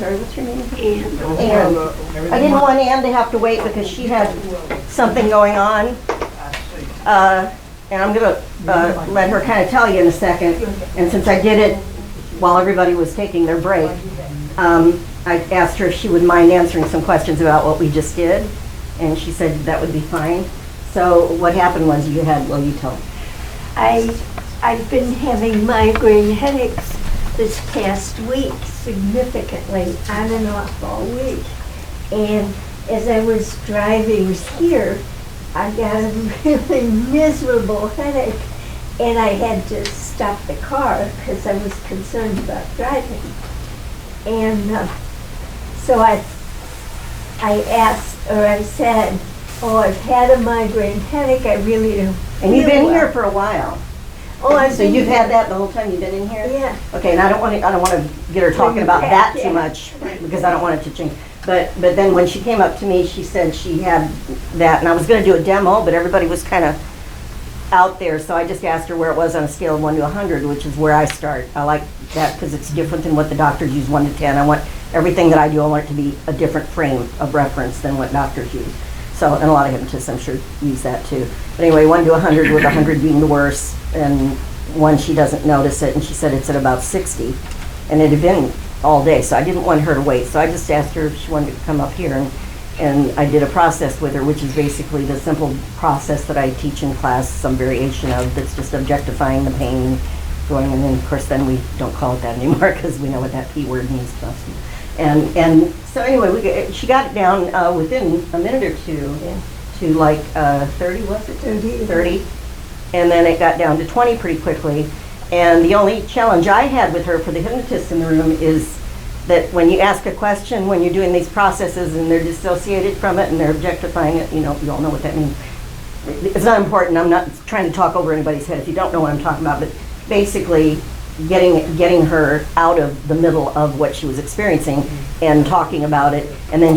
sorry, what's your name? And Ann. I didn't want Ann to have to wait because she had something going on. And I'm going to let her kind of tell you in a second. And since I did it while everybody was taking their break, I asked her if she would mind answering some questions about what we just did. And she said that would be fine. So what happened was you had, well, you tell me. I've been having migraine headaches this past week, significantly, on and off all week. And as I was driving here, I got a really miserable headache, and I had to stop the car because I was concerned about driving. And so I asked, or I said, oh, I've had a migraine headache, I really don't feel And you've been well. here for a while. Oh, So you've had that the whole time you've been in here? Yeah. Okay, and I don't want to get her talking about that too much because I don't want it to change. But then when she came up to me, she said she had that, and I was going to do a demo, but everybody was kind of out there, so I just asked her where it was on a scale of 1 to 100, which is where I start. I like that because it's different than what the doctors use, 1 to 10. I want everything that I do, I want it to be a different frame of reference than what doctors use. So, and a lot of hypnotists, I'm sure, use that too. But anyway, 1 to 100, with 100 being the worst, and 1 she doesn't notice it, and she said it's at about 60. And it had been all day, so I didn't want her to wait. So I just asked her if she wanted to come up here, and I did a process with her, which is basically the simple process that I teach in class, some variation of, that's just objectifying the pain, going, and then of course then we don't call it that anymore because we know what that P word means to us. And so anyway, she got it down within a minute or two to like 30, was it? 30. And then it got down to 20 pretty quickly. And the only challenge I had with her for the hypnotists in the room is that when you ask a question, when you're doing these processes and they're dissociated from it and they're objectifying it, you all know what that means. It's not important. I'm not trying to talk over anybody's head if you don't know what I'm talking about, but basically getting her out of the middle of what she was experiencing and talking about it. And then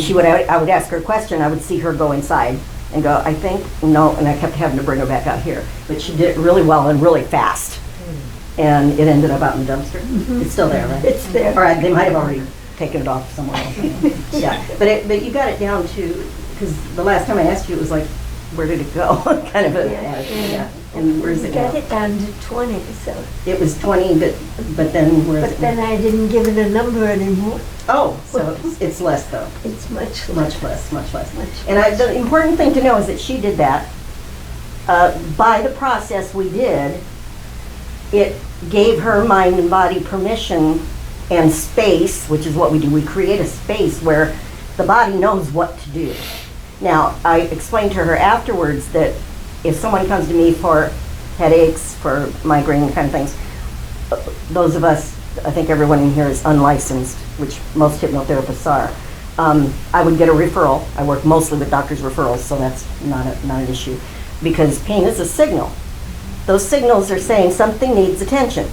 I would ask her a question, I would see her go inside and go, I think, no, and I kept having to bring her back out here. But she did it really well and really fast. And it ended up out in the dumpster. It's still there, right? It's there. All right, they might have already taken it off somewhere else. Yeah, but you got it down to, because the last time I asked you, it was like, where did it go? Kind of a attitude, yeah. And where's it got now? it down to 20, so. It was 20, but then where's But it then now? I didn't give it a number anymore. Oh, so it's less though. It's much less. Much less, much less. Much And the important thing to know is that she did that. By the process we did, it gave her mind and body permission and space, which is what we do. We create a space where the body knows what to do. Now, I explained to her afterwards that if someone comes to me for headaches, for migraine kind of things, those of us, I think everyone in here is unlicensed, which most hypnotherapists are. I would get a referral. I work mostly with doctors' referrals, so that's not an issue. Because pain is a signal. Those signals are saying something needs attention.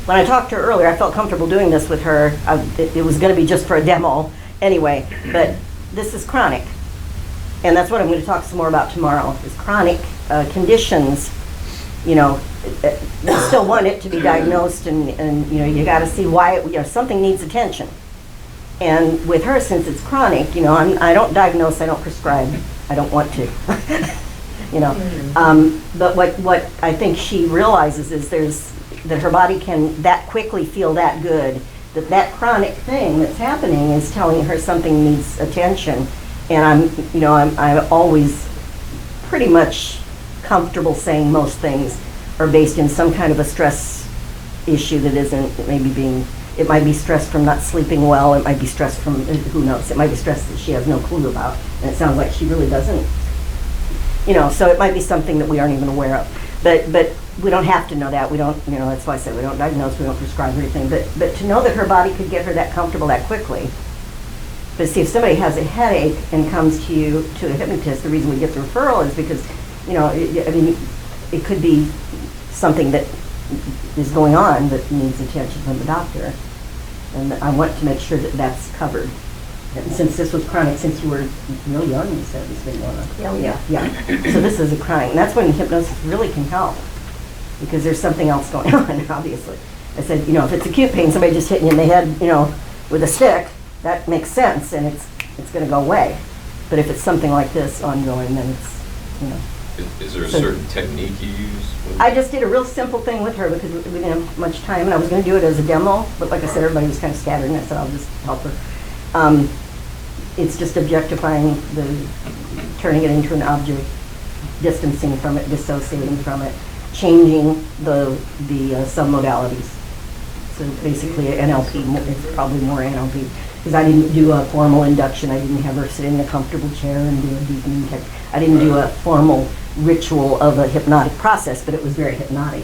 When I talked to her earlier, I felt comfortable doing this with her. It was going to be just for a demo anyway, but this is chronic. And that's what I'm going to talk some more about tomorrow, is chronic conditions. You still want it to be diagnosed, and you got to see why, something needs attention. And with her, since it's chronic, I don't diagnose, I don't prescribe, I don't want to. But what I think she realizes is that her body can that quickly feel that good, that chronic thing that's happening is telling her something needs attention. And I'm always pretty much comfortable saying most things are based in some kind of a stress issue that isn't it might be stress from not sleeping well, it might be stress from, who knows, it might be stress that she has no clue about, and it sounds like she really doesn't. So it might be something that we aren't even aware of. But we don't have to know that. We don't, that's why I say we don't diagnose, we don't prescribe anything. But to know that her body could get her that comfortable that quickly. But see, if somebody has a headache and comes to you, to a hypnotist, the reason we get the referral is because, it could be something that is going on that needs attention from the doctor. And I want to make sure that that's covered. And since this was chronic, since you were real young, you said it's been going on. Yeah. So this is a chronic, and that's when hypnosis really can help, because there's something else going on, obviously. I said, if it's acute pain, somebody just hitting you in the head, with a stick, that makes sense, and it's going to go away. But if it's something like this ongoing, then it's, you know. Is there a So- certain technique you use? I just did a real simple thing with her because we didn't have much time, and I was going to do it as a demo, but like I said, everybody was kind of scattered, and I said I'll just help her. It's just objectifying turning it into an object, distancing from it, dissociating from it, changing the submodalities. So basically NLP, it's probably more NLP, because I didn't do a formal induction. I didn't have her sit in a comfortable chair and do a deepening technique. I didn't do a formal ritual of a hypnotic process, but it was very hypnotic.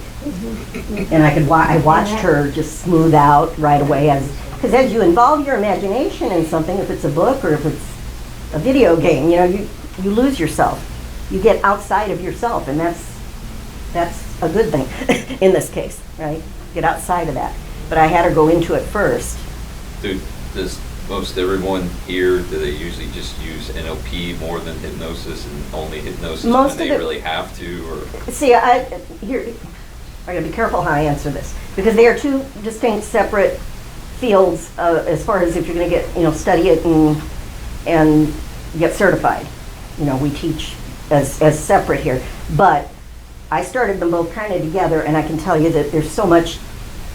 And I watched her just smooth out right away, because as you involve your imagination in something, if it's a book or if it's a video game, you know, you lose yourself. You get outside of yourself, and that's a good thing in this case, right? Get outside of that. But I had her go into it first. Does most everyone here, do they usually just use NLP more than hypnosis, and only hypnosis Most when of they it- really have to, or? See, I gotta be careful how I answer this, because they are two distinct, separate fields as far as if you're gonna get, you know, study it and get certified. You know, we teach as separate here. But I started them both kind of together, and I can tell you that there's so much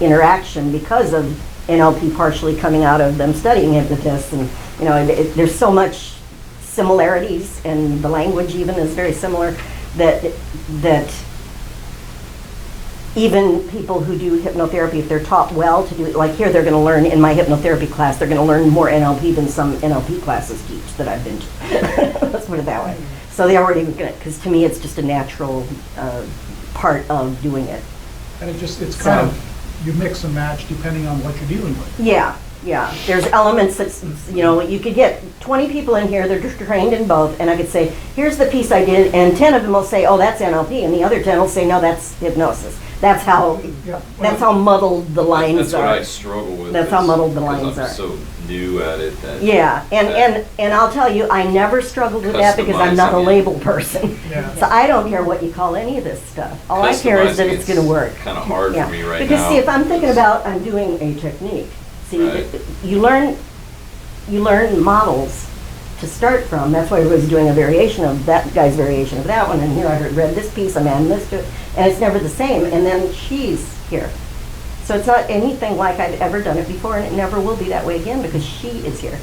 interaction because of NLP partially coming out of them studying hypnotists, and you know, there's so much similarities, and the language even is very similar, that even people who do hypnotherapy, if they're taught well to do it, like here, they're going to learn in my hypnotherapy class, they're going to learn more NLP than some NLP classes teach that I've been to. Let's put it that way. So they already, because to me, it's just a natural part of doing it. And it's kind of, you mix and match depending on what you're dealing with. Yeah. There's elements that, you know, you could get 20 people in here, they're just trained in both, and I could say, here's the piece I did, and 10 of them will say, oh, that's NLP, and the other 10 will say, no, that's hypnosis. That's how muddled the lines That's what are. I struggle with. That's how muddled the lines because I'm are. so new at it that. Yeah, and I'll tell you, I never struggled with that because I'm not a Customizing it. label person. Yeah. So I don't care what you call any of this stuff. All I care is that it's going to work. Kind of hard Yeah. for me right Because now. see, if I'm thinking about, I'm doing a technique, see, Right. you learn models to start from. That's why everybody's doing a variation of that guy's variation of that one, and here I read this piece, I'm adding this to it, and it's never the same, and then she's here. So it's not anything like I've ever done it before, and it never will be that way again because she is here.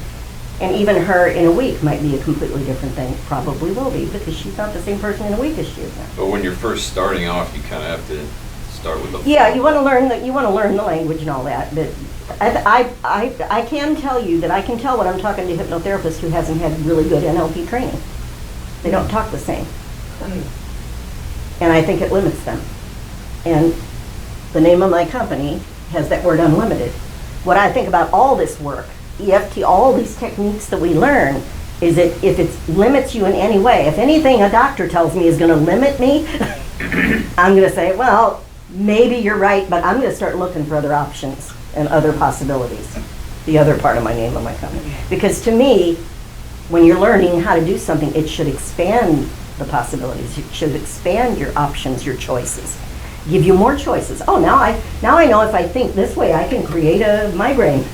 And even her in a week might be a completely different thing, probably will be, because she's not the same person in a week as she is now. But when you're first starting off, you kind of have to start with the. Yeah, you want to learn the language and all that. But I can tell you that I can tell when I'm talking to a hypnotherapist who hasn't had really good NLP training. They don't talk the same, and I think it limits them. And the name of my company has that word unlimited. What I think about all this work, EFT, all these techniques that we learn, is that if it limits you in any way, if anything a doctor tells me is going to limit me, I'm going to say, well, maybe you're right, but I'm going to start looking for other options and other possibilities. The other part of my name of my company. Because to me, when you're learning how to do something, it should expand the possibilities. It should expand your options, your choices. Give you more choices. Oh, now I know if I think this way, I can create a migraine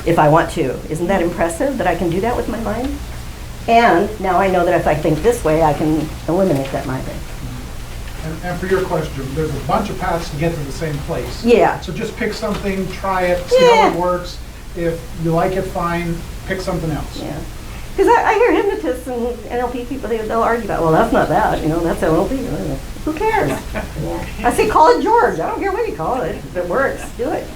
if I want to. Isn't that impressive that I can do that with my mind? And now I know that if I think this way, I can eliminate that migraine. And for your question, there's a bunch of paths to get to the same place. Yeah. So just pick something, try it, see how it works. If you like it, fine. Pick something else. Yeah. Because I hear hypnotists and NLP people, they'll argue about, well, that's not that, that's NLP. Who cares? I say, call it George. I don't care what you call it. If it works, do it.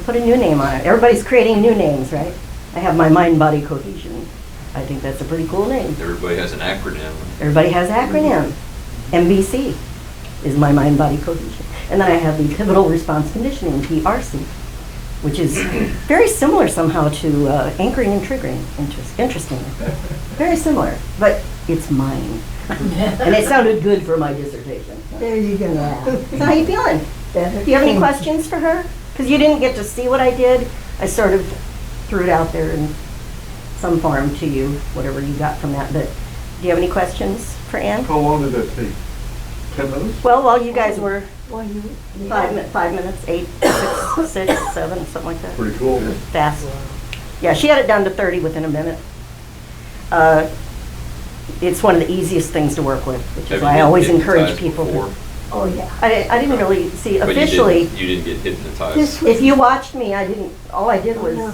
Put a new name on it. Everybody's creating new names, right? I have my mind-body cohesion. I think that's a pretty cool name. Everybody has an acronym. Everybody has an acronym. MBC is my mind-body cohesion. And then I have the pivotal response conditioning, PRC, which is very similar somehow to anchoring and triggering, interestingly. Very similar, but it's mine. And it sounded good for my dissertation. There you go. So how you feeling? Do you have any questions for her? Because you didn't get to see what I did. I sort of threw it out there in some form to you, whatever you got from that. But do you have any questions for Ann? How long did that take? 10 minutes? Well, while you guys were Well, you. 5 minutes, 8, 6, 7, something like that. Pretty cool. Fast. Yeah, she had it down to 30 within a minute. It's one of the easiest things to work with, which is Have you why I been always encourage hypnotized people. before? Oh, yeah. I didn't really see But officially. You didn't get hypnotized? This was, If you watched me, all I did Oh, was no.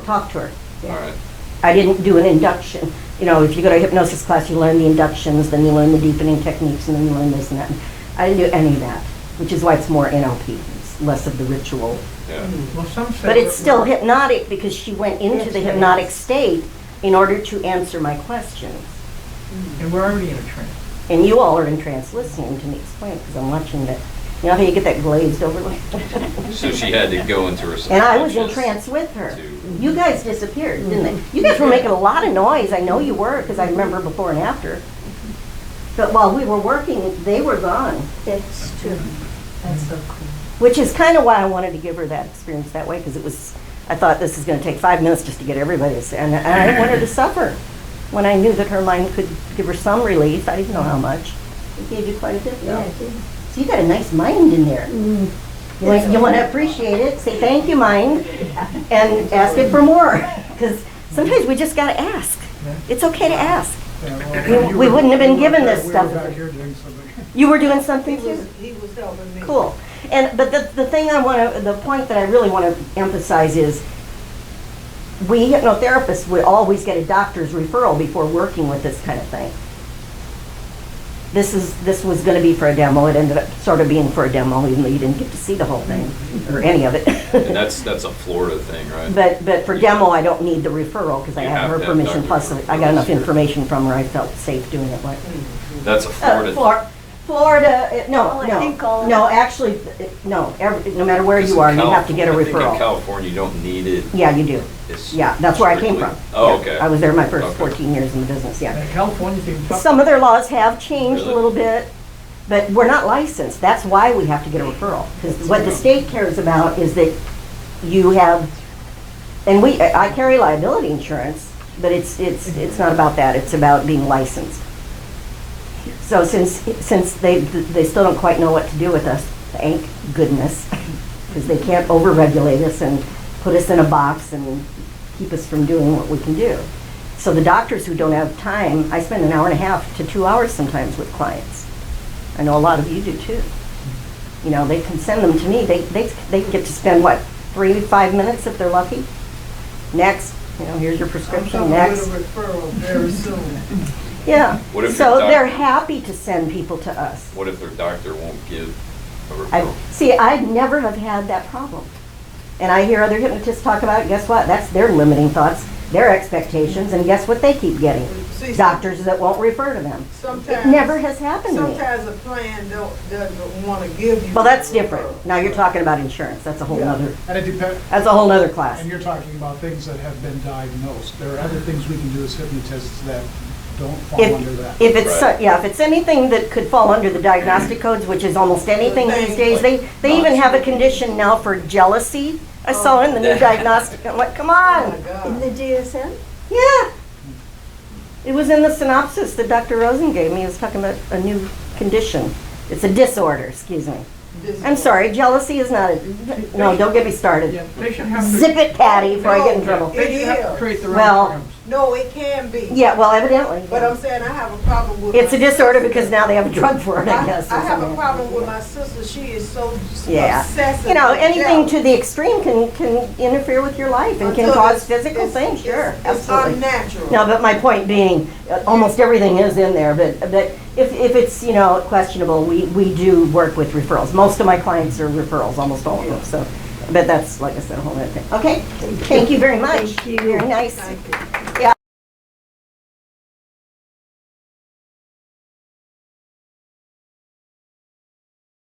talk to her. All right. I didn't do an induction. You know, if you go to a hypnosis class, you learn the inductions, then you learn the deepening techniques, and then you learn this and that. I didn't do any of that, which is why it's more NLP. It's less of the ritual. Yeah. Well, some say. But it's still hypnotic because she went into the hypnotic state in order to answer my questions. And we're already in a trance. And you all are in trance listening to me explain, because I'm watching that. You know how you get that glazed over look? So she had to go into her And I was in subconscious trance with her. to- You guys disappeared, didn't they? You guys were making a lot of noise. I know you were, because I remember before and after. But while we were working, they were gone, that's true. That's so cool. which is kind of why I wanted to give her that experience that way, because I thought this is going to take 5 minutes just to get everybody to say, and I didn't want her to suffer. When I knew that her mind could give her some relief, I didn't know how much. It gave you quite a bit, Yeah, though. it did. So you got a nice mind in there. Mm. You want to appreciate it, say thank you, mind, and ask it for more. Because sometimes we just got to ask. It's okay to ask. Yeah, well, you We were- wouldn't have been we were given back- this stuff. We were back here doing something. You were doing something too? He was helping me. Cool. But the thing the point that I really want to emphasize is we hypnotherapists would always get a doctor's referral before working with this kind of thing. This was going to be for a demo. It ended up sort of being for a demo, even though you didn't get to see the whole thing or any of it. And that's a Florida thing, right? But for demo, I don't need the referral because I You have have her to have permission. Dr. Plus, I got referrals enough here. information from her. I felt safe doing it. Like That's a Florida thing. Florida, Oh, I think all- no. Actually, no. No matter where you are, you have to get a I think in referral. California, you don't need it. Yeah, you do. It's Yeah, that's where I came strictly- from. Oh, Yeah, okay. I was there my first Okay. 14 years in the business. Yeah. And California's even tougher. Some of their laws have changed a Really? little bit, but we're not licensed. That's why we have to get a referral. Because what the state cares about is that you have, and I carry liability insurance, but it's not about that. It's about being licensed. So since they still don't quite know what to do with us, thank goodness, because they can't overregulate us and put us in a box and keep us from doing what we can do. So the doctors who don't have time, I spend an hour and a half to 2 hours sometimes with clients. I know a lot of you do too. You know, they can send them to me. They get to spend, what, 3 to 5 minutes if they're lucky? Next, here's your I'm prescription, coming next. with a referral very soon. Yeah. What if So your doc- they're happy to send people to us. What if their doctor won't give a referral? I never have had that problem. And I hear other hypnotists talk about it. Guess what? That's their limiting thoughts, their expectations, and guess what they keep getting? See, Doctors that won't refer to them. It Sometimes. never has happened to me. Sometimes a plan doesn't want to give you. Well, that's a different. referral. Now you're talking about insurance. That's a whole Yeah. other, And it depends, that's a whole other class. and you're talking about things that have been diagnosed. There are other things we can do as hypnotists that don't fall under that. If it's, Right. if it's anything that could fall under the diagnostic codes, which is almost anything these days, they Like even have a thoughts. condition now for jealousy. I saw in the new diagnostic, I'm like, come Oh, my on. In God. the DSM? Yeah. It was in the synopsis that Dr. Rosen gave me. He was talking about a new condition. It's a disorder, excuse me. This I'm is- sorry, jealousy is not no, don't get me started. Yeah, they should have to. Zip it, Patty, before I get in trouble. They should have to is. create their Well, own terms. No, it can be. Yeah, well, evidently. But I'm saying I have a problem with. It's a my disorder sister. because now they have a drug for it, I guess. or I have a something. problem with my sister. She is so Yeah. obsessive. You know, and anything jealous. to the extreme can interfere with your life and can Until cause it's- physical it's- things, sure, it's absolutely. unnatural. No, but my point being, almost everything is in there, but if it's, questionable, we do work with referrals. Most of my clients are referrals, almost all of them, so, but that's, like I said, a whole other thing. Okay, thank you very much. Thank you. Very nice. Thank you.